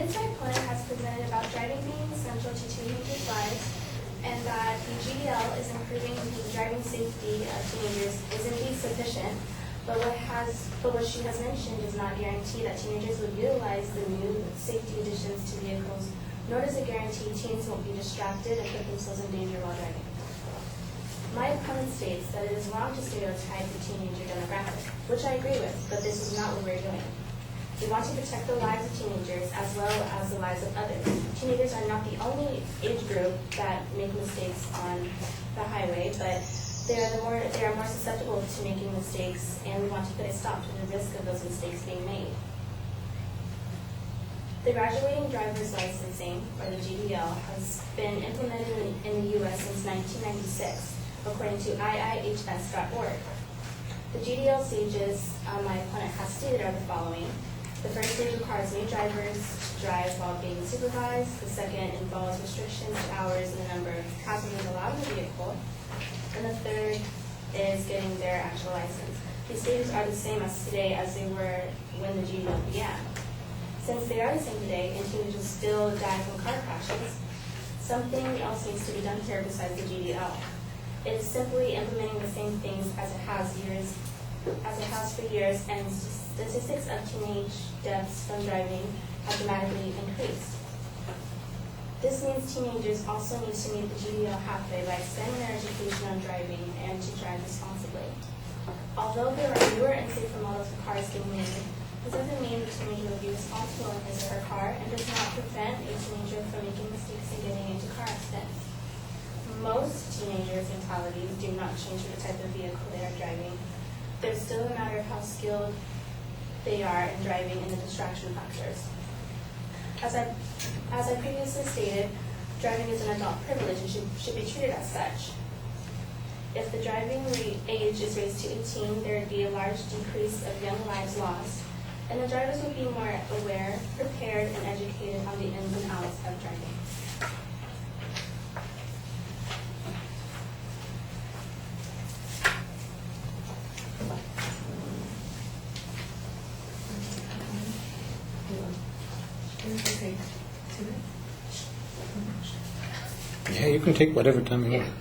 Inside Plan has presented about driving being essential to teenagers' lives, and that the GDL is improving the driving safety of teenagers is indeed sufficient, but what she has mentioned does not guarantee that teenagers will utilize the new safety additions to vehicles, nor does it guarantee teens won't be distracted and put themselves in danger while driving. My opponent states that it is wrong to stereotype the teenager demographic, which I agree with, but this is not what we're doing. We want to protect the lives of teenagers as well as the lives of others. Teenagers are not the only age group that make mistakes on the highway, but they are more susceptible to making mistakes, and we want to put a stop to the risk of those mistakes being made. The graduating driver's licensing, or the GDL, has been implemented in the U.S. since 1996, according to IIHS.org. The GDL stages my opponent has stated are the following. The first stage requires new drivers to drive while being supervised. The second involves restrictions to hours and the number of passengers allowed in the vehicle. And the third is getting their actual license. These stages are the same as today as they were when the GDL began. Since they are the same today and teenagers still die from car crashes, something else needs to be done here besides the GDL. It is simply implementing the same things as it has for years, and statistics of teenage deaths from driving have dramatically increased. This means teenagers also need to meet the GDL halfway by extending their education on driving and to drive responsibly. Although there are newer and safer models of cars getting made, this doesn't mean the teenager will be responsible in his or her car and does not prevent a teenager from making mistakes and getting into car accidents. Most teenagers' mentalities do not change for the type of vehicle they are driving. There's still a matter of how skilled they are in driving and the distraction factors. As I previously stated, driving is an adult privilege and should be treated as such. If the driving age is raised to 18, there would be a large decrease of young lives lost, and the drivers would be more aware, prepared, and educated on the ins and outs of driving. Yeah, you can take whatever time you want.